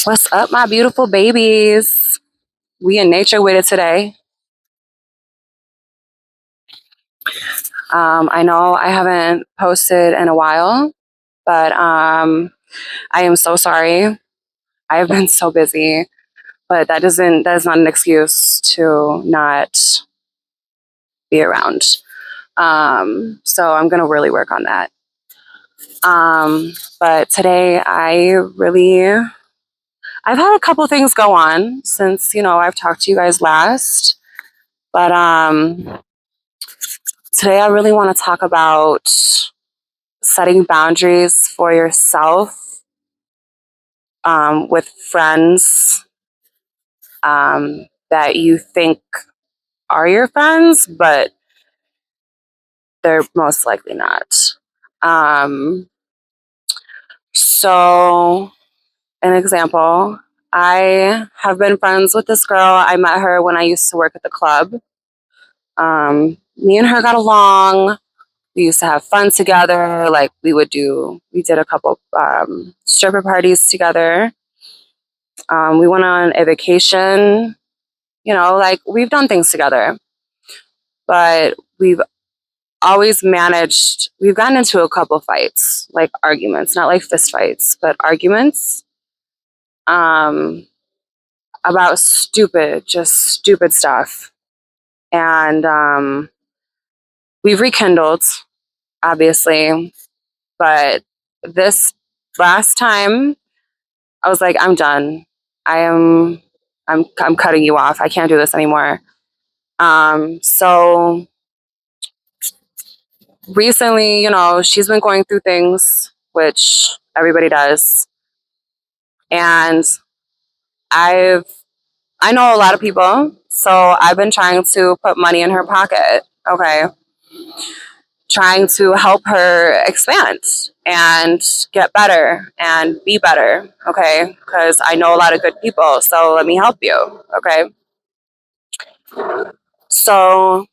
What's up, my beautiful babies? We in nature with it today. I know I haven't posted in a while, but I am so sorry. I have been so busy, but that is not an excuse to not be around. So I'm gonna really work on that. But today I've had a couple things go on since I've talked to you guys last, but today I really want to talk about setting boundaries for yourself with friends that you think are your friends, but they're most likely not. Um, so, an example, I have been friends with this girl. I met her when I used to work at the club. Me and her got along. We used to have fun together. Like we did a couple stripper parties together. We went on a vacation, like we've done things together, but we've gotten into a couple fights, like arguments, not like fist fights, but arguments um, about just stupid stuff. And we've rekindled, obviously, but this last time, I was like, I'm done. I am, I'm cutting you off. I can't do this anymore. So recently, she's been going through things, which everybody does. And I've, I know a lot of people, so I've been trying to put money in her pocket. Okay. Trying to help her expand and get better and be better. Okay. Because I know a lot of good people. So let me help you. Okay. So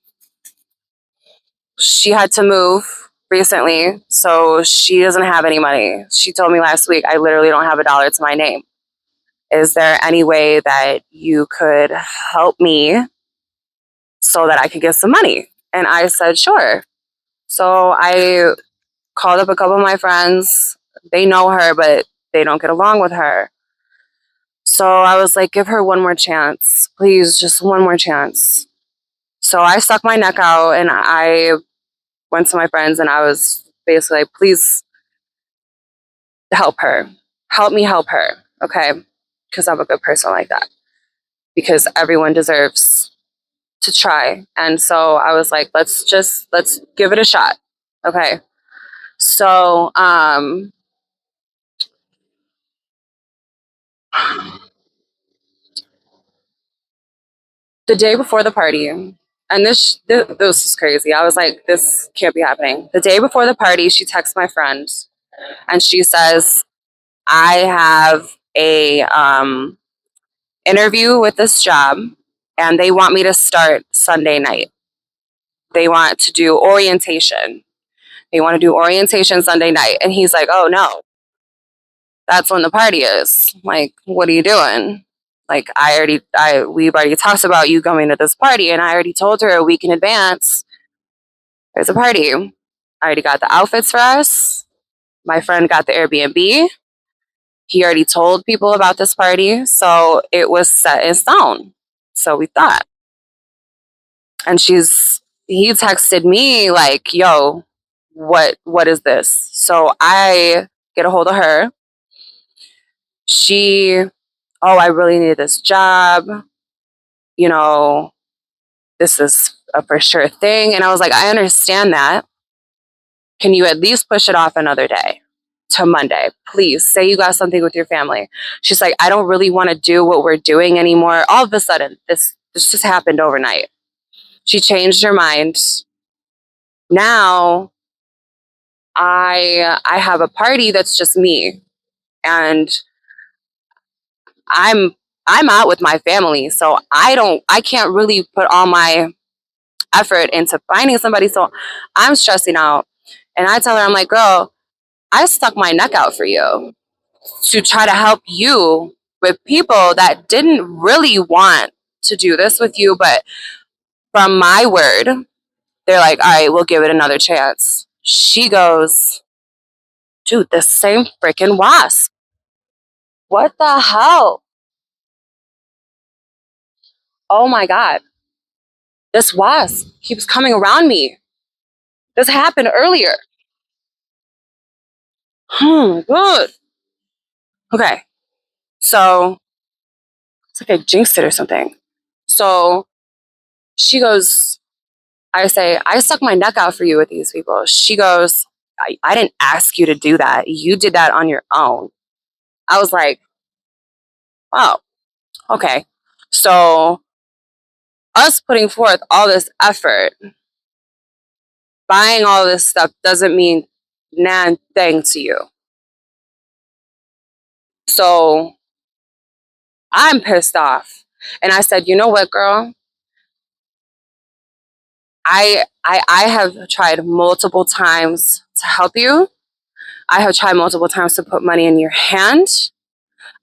she had to move recently. So she doesn't have any money. She told me last week, I literally don't have a dollar to my name. Is there any way that you could help me so that I could get some money? And I said, sure. So I called up a couple of my friends. They know her, but they don't get along with her. So I was like, give her one more chance. Please, just one more chance. So I stuck my neck out and I went to my friends and I was basically like, please help her. Help me help her. Okay. Because I'm a good person like that. Because everyone deserves to try. And so I was like, let's give it a shot. Okay. So the day before the party, and this is crazy. I was like, this can't be happening. The day before the party, she texts my friend and she says, I have a interview with this job and they want me to start Sunday night. They want to do orientation. They want to do orientation Sunday night. And he's like, oh no, that's when the party is. Like, what are you doing? Like, we've already talked about you coming to this party, and I already told her a week in advance there's a party. I already got the outfits for us. My friend got the Airbnb. He already told people about this party, so it was set in stone. So we thought. And he texted me like, yo, what is this? So I get a hold of her. Oh, I really need this job. You know, this is a for sure thing. And I was like, I understand that. Can you at least push it off another day to Monday? Please say you got something with your family. She's like, I don't really want to do what we're doing anymore. All of a sudden, this just happened overnight. She changed her mind. Now I have a party that's just me. And I'm I'm out with my family. So I can't really put all my effort into finding somebody. So I'm stressing out. And I tell her, I'm like, girl, I stuck my neck out for you. to try to help you with people that didn't really want to do this with you, but from my word, they're like, all right, we'll give it another chance. She goes, dude, the same freaking wasp. What the hell? Oh my God. This wasp keeps coming around me. This happened earlier. Good. Okay. So it's like I jinxed it or something. So she goes, I say, I stuck my neck out for you with these people. She goes, I didn't ask you to do that. You did that on your own. I was like, oh, okay. So us putting forth all this effort, buying all this stuff doesn't mean nan thing to you. So I'm pissed off. And I said, you know what, girl? I have tried multiple times to help you. I have tried multiple times to put money in your hand.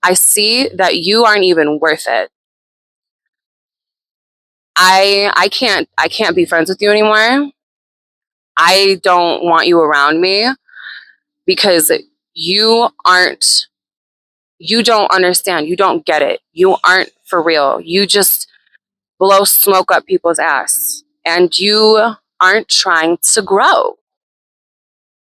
I see that you aren't even worth it. I can't be friends with you anymore. I don't want you around me because you aren't you don't understand. You don't get it. You aren't for real. You just blow smoke up people's ass and you aren't trying to grow.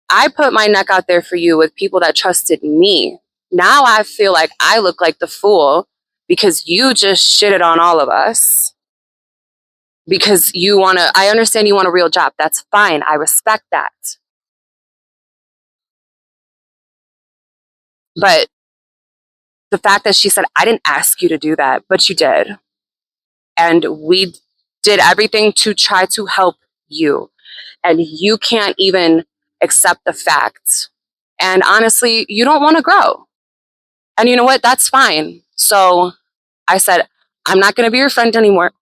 I put my neck out there for you with people that trusted me. Now I feel like I look like the fool because you just shitted on all of us. Because I understand you want a real job. That's fine. I respect that. But the fact that she said, I didn't ask you to do that, but you did. And we did everything to try to help you. And you can't even accept the fact. And honestly, you don't want to grow. And you know what? That's fine. So I said, I'm not going to be your friend anymore.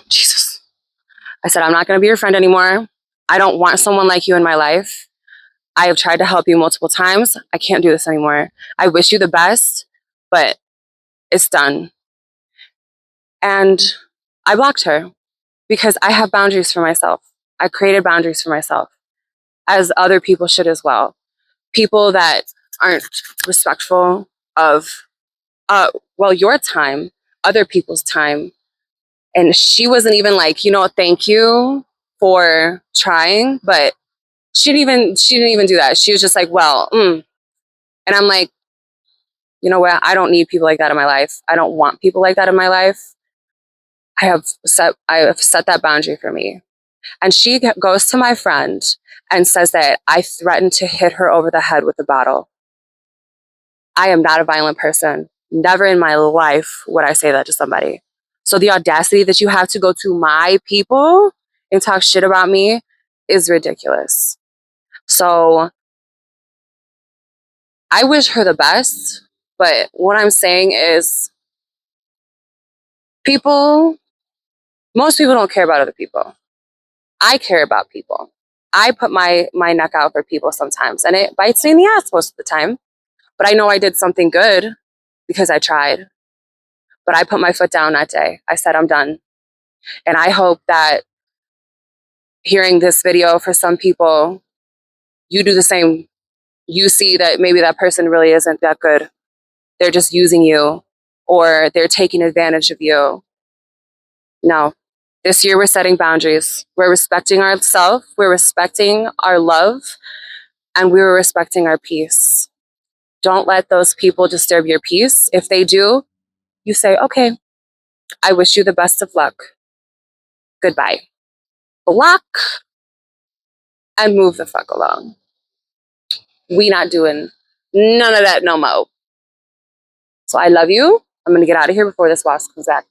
Jesus. I said, I'm not going to be your friend anymore. I don't want someone like you in my life. I have tried to help you multiple times. I can't do this anymore. I wish you the best, but it's done. And I blocked her because I have boundaries for myself. I created boundaries for myself, as other people should as well. People that aren't respectful of, your time, other people's time. And she wasn't even like, thank you for trying, but she didn't even do that. She was just like, and I'm like, you know what? I don't need people like that in my life. I don't want people like that in my life. I have set that boundary for me. And she goes to my friend and says that I threatened to hit her over the head with a bottle. I am not a violent person. Never in my life would I say that to somebody. So the audacity that you have to go to my people and talk shit about me is ridiculous. So I wish her the best, but what I'm saying is people, most people don't care about other people. I care about people. I put my neck out for people sometimes, and it bites me in the ass most of the time. But I know I did something good because I tried. But I put my foot down that day. I said, I'm done. And I hope that hearing this video for some people, you do the same. You see that maybe that person really isn't that good. They're just using you or they're taking advantage of you. No. This year we're setting boundaries. We're respecting ourselves, we're respecting our love, and we're respecting our peace. Don't let those people disturb your peace. If they do, you say, okay, I wish you the best of luck. Goodbye. Block and move the fuck along. We not doing none of that no mo. So I love you. I'm gonna get out of here before this wasp comes back.